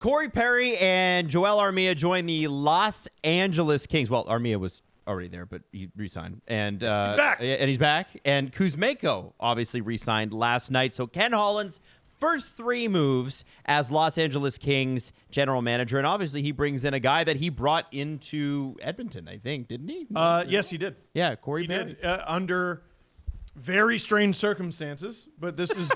Cory Perry and Joel Armia joined the Los Angeles Kings. Well, Armia was already there, but he re-signed. And, he's back. And he's back. And Kuzmenko obviously re-signed last night. So Ken Holland's first 3 moves as Los Angeles Kings general manager. And obviously he brings in a guy that he brought into Edmonton, I think, didn't he? Yes, he did. Yeah, Cory Perry. He did, under very strange circumstances. But this is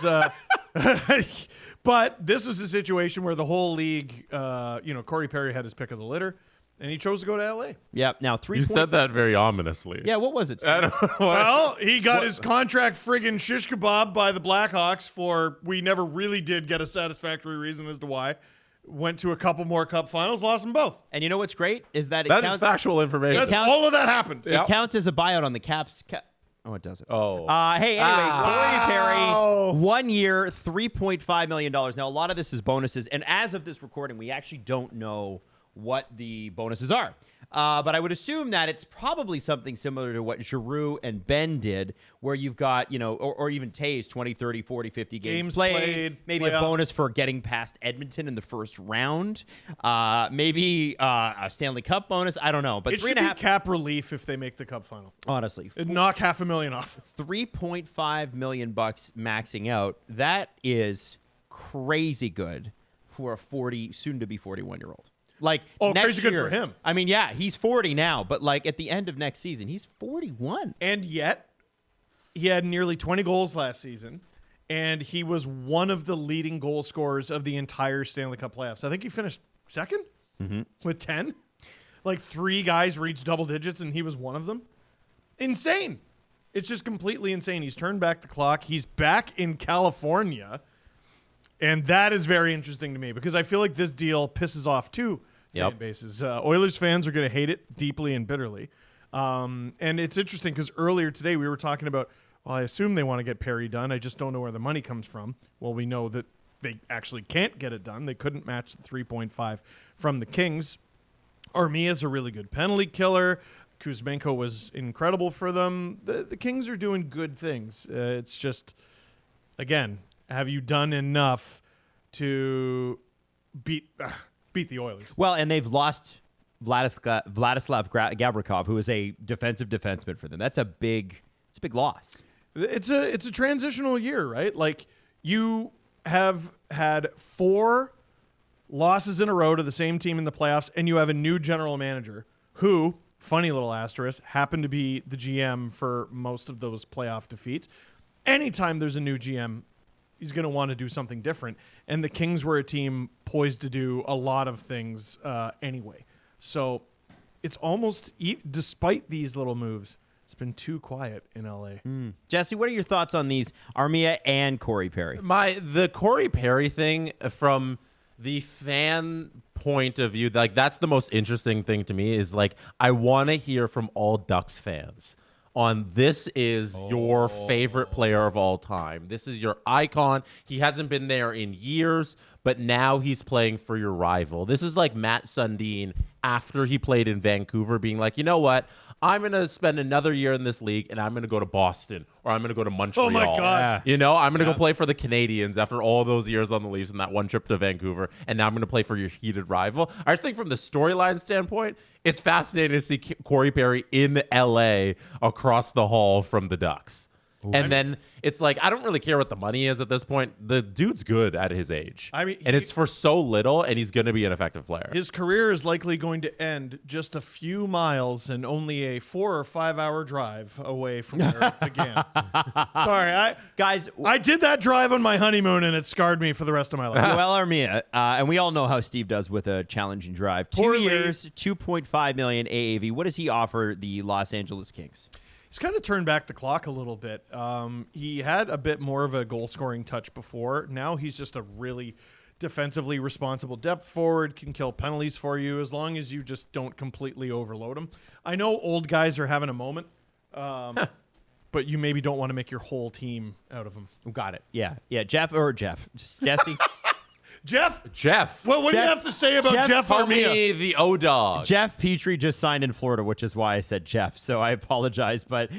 but this is a situation where the whole league, Cory Perry had his pick of the litter, and he chose to go to L.A. Yeah, now 3 You said that very ominously. Yeah, what was it? I don't know. Well, he got his contract friggin' shish kebab by the Blackhawks for we never really did get a satisfactory reason as to why. Went to a couple more cup finals, lost them both. And you know what's great is that That is factual information. All of that happened. It counts as a buyout on the Caps. Oh, it doesn't. Oh. Hey, anyway, Cory Perry, 1 year, $3.5 million. Now, a lot of this is bonuses. And as of this recording, we actually don't know what the bonuses are. But I would assume that it's probably something similar to what Giroux and Ben did, where you've got, or even Taves, 20, 30, 40, 50 games played. Maybe playoffs. a bonus for getting past Edmonton in the first round. Maybe a Stanley Cup bonus. I don't know. But It should be cap relief if they make the cup final. Honestly. It'd knock $500,000 off. $3.5 million maxing out. That is crazy good for a 40, soon to be 41-year-old. Like, next crazy good year, for him. I mean, yeah, he's 40 now, but like at the end of next season, he's 41. And yet, he had nearly 20 goals last season, and he was one of the leading goal scorers of the entire Stanley Cup playoffs. I think he finished second with 10. Like 3 guys reached double digits, and he was one of them. Insane. It's just completely insane. He's turned back the clock. He's back in California. And that is very interesting to me because I feel like this deal pisses off 2 fan bases. Oilers fans are going to hate it deeply and bitterly. And it's interesting because earlier today we were talking about, well, I assume they want to get Perry done. I just don't know where the money comes from. Well, we know that they actually can't get it done. They couldn't match the 3.5 from the Kings. Armia's a really good penalty killer. Kuzmenko was incredible for them. The Kings are doing good things. It's just, again, have you done enough to beat the Oilers? Well, and they've lost Vladislav Gavrikov, who is a defensive defenseman for them. It's a big loss. It's a transitional year, right? Like you have had 4 losses in a row to the same team in the playoffs, and you have a new general manager who, funny little asterisk, happened to be the GM for most of those playoff defeats. Anytime there's a new GM, he's going to want to do something different. And the Kings were a team poised to do a lot of things anyway. So it's almost, despite these little moves, it's been too quiet in LA. Jesse, what are your thoughts on these Armia and Cory Perry? The Cory Perry thing, from the fan point of view, like that's the most interesting thing to me is like I want to hear from all Ducks fans on this is your favorite player of all time. This is your icon. He hasn't been there in years, but now he's playing for your rival. This is like Matt Sundin after he played in Vancouver being like, you know what? I'm going to spend another year in this league, and I'm going to go to Boston, or I'm going to go to Montreal. Oh, my God. You know, I'm going to go play for the Canadians after all those years on the Leafs and that one trip to Vancouver, and now I'm going to play for your heated rival. I just think from the storyline standpoint, it's fascinating to see Cory Perry in L.A. across the hall from the Ducks. And then it's like, I don't really care what the money is at this point. The dude's good at his age. I mean, and it's for so little, and he's going to be an effective player. His career is likely going to end just a few miles and only a 4 or 5 hour drive away from where it began. Sorry, Guys, I did that drive on my honeymoon, and it scarred me for the rest of my life. Joel Armia, and we all know how Steve does with a challenging drive. 2 years, $2.5 million AAV. What does he offer the Los Angeles Kings? He's kind of turned back the clock a little bit. He had a bit more of a goal-scoring touch before. Now he's just a really defensively responsible depth forward, can kill penalties for you as long as you just don't completely overload him. I know old guys are having a moment, but you maybe don't want to make your whole team out of him. Got it. Yeah. Just Jesse. Jeff. Well, what do you Jeff- have to say about Jeff Call Armia? me the O-Dog. Jeff Petrie just signed in Florida, which is why I said Jeff. So I apologize. But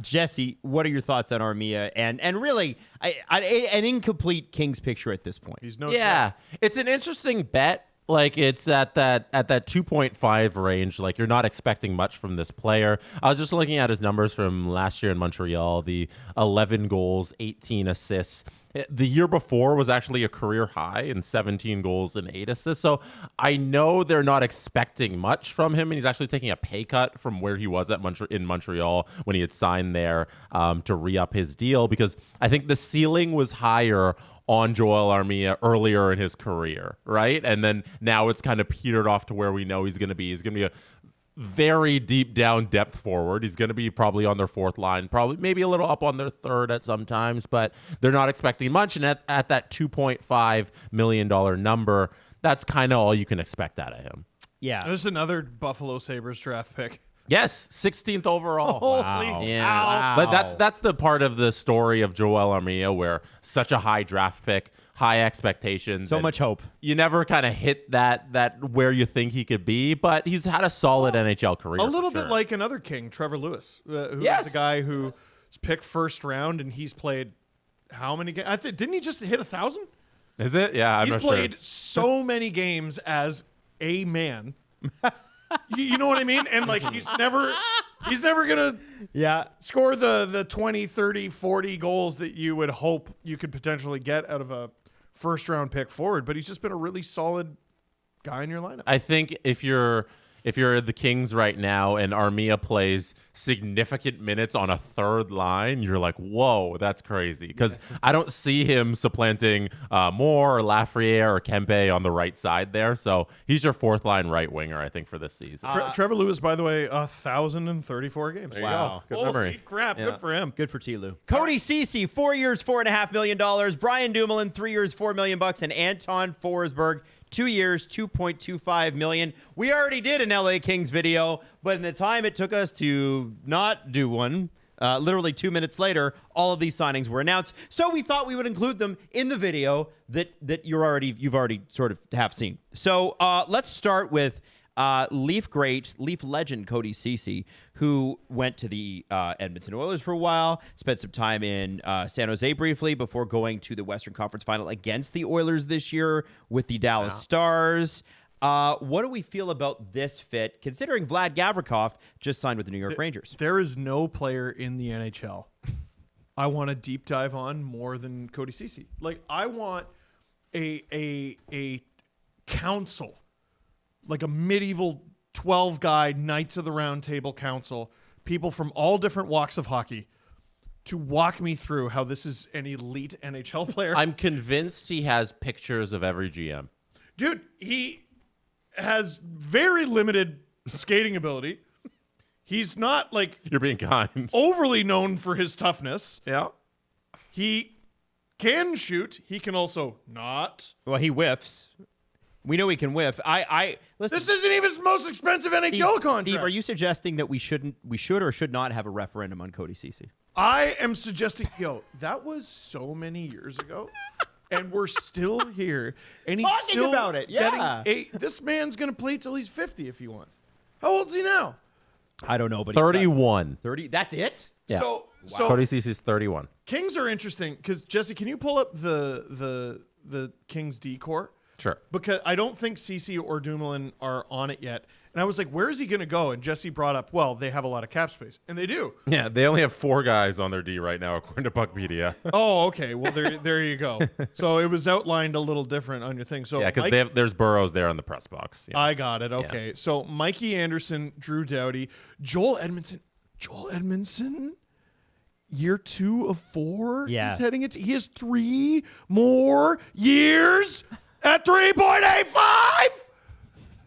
Jesse, what are your thoughts on Armia? And really, an incomplete Kings picture at this point. He's no Yeah, it's an interesting bet. Like, it's at that 2.5 range. Like, you're not expecting much from this player. I was just looking at his numbers from last year in Montreal, the 11 goals, 18 assists. The year before was actually a career high in 17 goals and 8 assists. So I know they're not expecting much from him, and he's actually taking a pay cut from where he was in Montreal when he had signed there to re-up his deal, because I think the ceiling was higher on Joel Armia earlier in his career, right? And then now it's kind of petered off to where we know he's going to be. He's going to be a very deep down depth forward. He's going to be probably on their fourth line, probably maybe a little up on their third at some times, but they're not expecting much. And at that $2.5 million number, that's kind of all you can expect out of him. Yeah. There's another Buffalo Sabres draft pick. Yes, 16th overall. Holy Yeah. Wow. But that's the part of the story of Joel Armia where such a high draft pick, high expectations. So and much hope. You never kind of hit that where you think he could be, but he's had a solid NHL career. A little for sure. bit like another King, Trevor Lewis, who Yes. is the guy who was picked first round, and he's played how many games? Didn't he just hit 1,000? Is it? Yeah, I'm He's not played sure. so many games as a man. You know what I mean? And like he's never gonna Yeah. score the 20, 30, 40 goals that you would hope you could potentially get out of a first round pick forward, but he's just been a really solid guy in your lineup. I think if you're the Kings right now and Armia plays significant minutes on a third line, you're like, whoa, that's crazy. Because I don't see him supplanting Moore or Lafreniere or Kempe on the right side there. So he's your fourth line right winger, I think, for this season. Trevor Lewis, by the way, 1,034 games. Wow. Good Holy memory. crap, Yeah. good for him. Good for T-Lou. Cody Ceci, 4 years, $4.5 million. Brian Dumoulin, 3 years, $4 million. And Anton Forsberg, 2 years, $2.25 million. We already did an LA Kings video, but in the time it took us to not do one, literally 2 minutes later, all of these signings were announced. So we thought we would include them in the video that you've already sort of have seen. So let's start with Leaf legend Cody Ceci, who went to the Edmonton Oilers for a while, spent some time in San Jose briefly before going to the Western Conference Final against the Oilers this year with the Dallas Stars. What do we feel about this fit, considering Vlad Gavrikov just signed with the New York Rangers? There is no player in the NHL I want to deep dive on more than Cody Ceci. Like, I want a council, like a medieval 12-guy Knights of the Round Table council, people from all different walks of hockey, to walk me through how this is an elite NHL player. I'm convinced he has pictures of every GM. Dude, he has very limited skating ability. He's not, like, You're being kind. overly known for his toughness. Yeah. He can shoot. He can also not. Well, he whiffs. We know he can whiff. Listen. This isn't even his most expensive NHL contract. Steve, are you suggesting that we should or should not have a referendum on Cody Ceci? I am suggesting, that was so many years ago, and we're still here, and he's Talking still about it, yeah. this man's gonna play till he's 50 if he wants. How old is he now? I don't know, but 31. 30. That's it. Yeah. So Cody Ceci's 31. Kings are interesting because, Jesse, can you pull up the Kings decor? Sure. Because I don't think Ceci or Dumoulin are on it yet. And I was like, where is he going to go? And Jesse brought up, well, they have a lot of cap space. And they do. Yeah, they only have 4 guys on their D right now, according to Puckpedia. Oh, okay. Well, there you go. So it was outlined a little different on your thing. So Yeah, because there's Burrows there on the press box. Yeah. I got it. Okay. So Mikey Anderson, Drew Doughty, Joel Edmondson, year 2 of 4. Yeah. He's heading into. He has 3 more years at 3.85.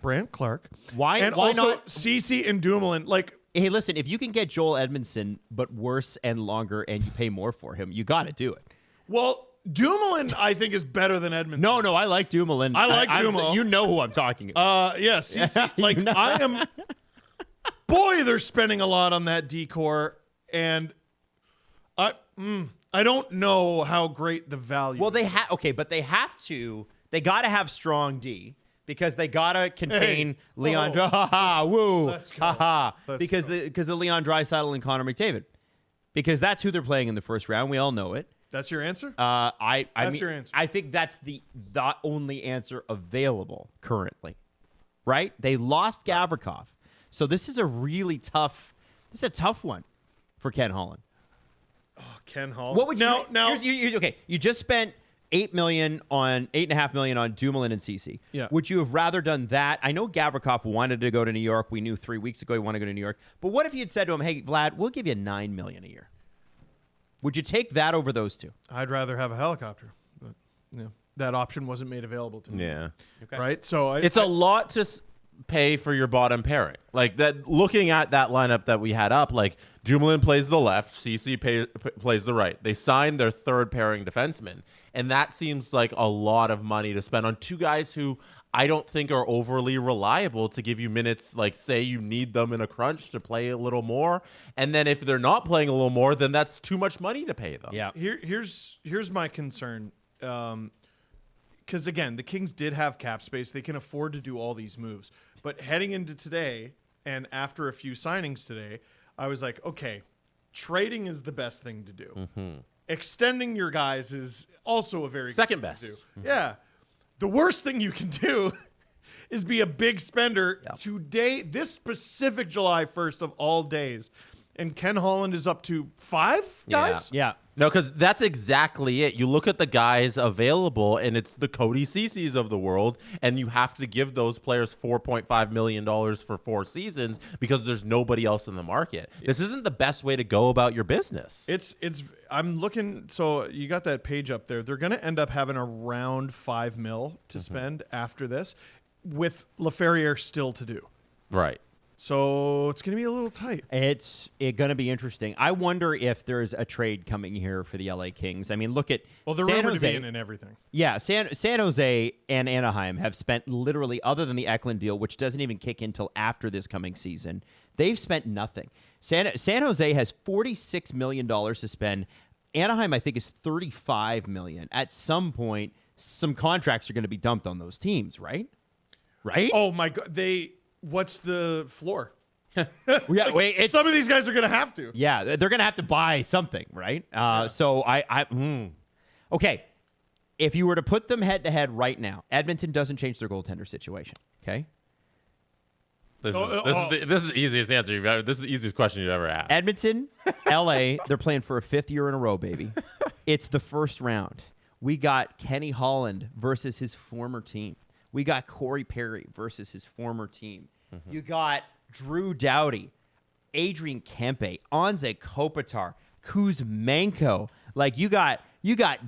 Brant Clark. Why? And why also not? Ceci and Dumoulin. Like, Hey, listen. If you can get Joel Edmondson, but worse and longer, and you pay more for him, you got to do it. well, Dumoulin, I think, is better than Edmondson. No, I like Dumoulin. I like Dumoulin. You know who I'm talking about. Yes. Ceci, like, you know. I am. Boy, they're spending a lot on that decor, and I don't know how great the value. Well, they have but they have to They got to have strong D because they got to contain Leon. Whoa. Ha ha! Woo! Let's go. Ha ha! Let's Because of Leon Draisaitl and Connor McDavid, because that's who they're playing in the first round. We all know it. That's your answer? I That's mean, your answer. I think that's the only answer available currently, right? They lost Gavrikov, so this is a really tough. This is a tough one for Ken Holland. Ken Holland. What would you now? okay? You just spent $8.5 million on Dumoulin and Ceci. Yeah. Would you have rather done that? I know Gavrikov wanted to go to New York. We knew 3 weeks ago he wanted to go to New York. But what if you had said to him, "Hey, Vlad, we'll give you $9 million a year"? Would you take that over those two? I'd rather have a helicopter, but that option wasn't made available to me. Yeah. Okay. Right. So It's a lot to pay for your bottom pairing. Like that. Looking at that lineup that we had up, like Dumoulin plays the left, Ceci plays the right. They signed their third pairing defenseman, and that seems like a lot of money to spend on two guys who I don't think are overly reliable to give you minutes. Like, say you need them in a crunch to play a little more, and then if they're not playing a little more, then that's too much money to pay them. Yeah. Here's my concern. Because again, the Kings did have cap space; they can afford to do all these moves. But heading into today, and after a few signings today, I was like, okay, trading is the best thing to do. Mm-hmm. Extending your guys is also a very Second good best. thing to do. Yeah. The worst thing you can do is be a big spender today, this specific July 1st of all days. And Ken Holland is up to 5 guys? Yeah. No, because that's exactly it. You look at the guys available, and it's the Cody Cecis of the world, and you have to give those players $4.5 million for 4 seasons because there's nobody else in the market. This isn't the best way to go about your business. I'm looking, so you got that page up there. They're going to end up having around $5 million to spend after this, with LaFerriere still to do. Right. So it's going to be a little tight. It's going to be interesting. I wonder if there's a trade coming here for the LA Kings. I mean, look at They're San rumored to Jose. be in and everything. Yeah, San Jose and Anaheim have spent literally, other than the Eklund deal, which doesn't even kick in until after this coming season, they've spent nothing. San Jose has $46 million to spend. Anaheim, I think, is $35 million. At some point, some contracts are going to be dumped on those teams, right? Right? Oh, my God. What's the floor? Yeah, wait. Some of these guys are going to have to. Yeah, they're going to have to buy something, right? So okay. If you were to put them head to head right now, Edmonton doesn't change their goaltender situation. Okay. This is the easiest answer you've ever. This is the easiest question you've ever asked. Edmonton, LA, they're playing for a 5th year in a row, baby. It's the first round. We got Kenny Holland versus his former team. We got Cory Perry versus his former team. Mm-hmm. You got Drew Doughty, Adrian Kempe, Anze Kopitar, Kuzmenko. Like you got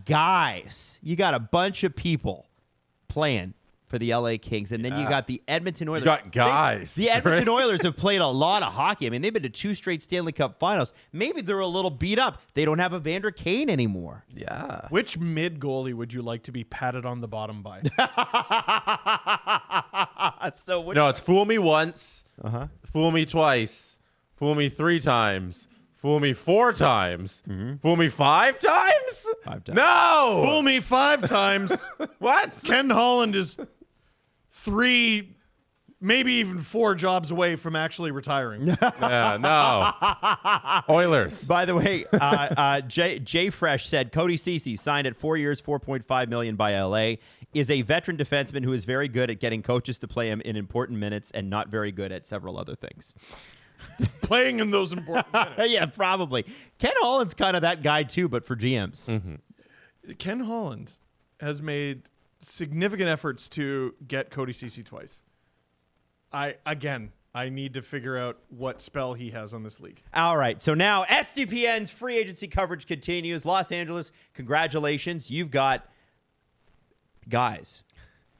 guys. You got a bunch of people playing for the LA Kings, and then you got the Edmonton Oilers. You got guys. The Edmonton Oilers have played a lot of hockey. I mean, they've been to 2 straight Stanley Cup Finals. Maybe they're a little beat up. They don't have Evander Kane anymore. Yeah. Which mid goalie would you like to be patted on the bottom by? No, it's fool me once, fool me twice, fool me 3 times, fool me 4 times, fool me 5 times? 5 times. No! Fool me 5 times. What? Ken Holland is 3, maybe even 4 jobs away from actually retiring. Yeah, no. Oilers. By the way, Jay Fresh said Cody Ceci signed at 4 years, $4.5 million by LA. Is a veteran defenseman who is very good at getting coaches to play him in important minutes and not very good at several other things. Playing in those important minutes. Yeah, probably. Ken Holland's kind of that guy too, but for GMs. Mm-hmm. Ken Holland has made significant efforts to get Cody Ceci twice. I need to figure out what spell he has on this league. All right, so now SDPN's free agency coverage continues. Los Angeles, congratulations. You've got guys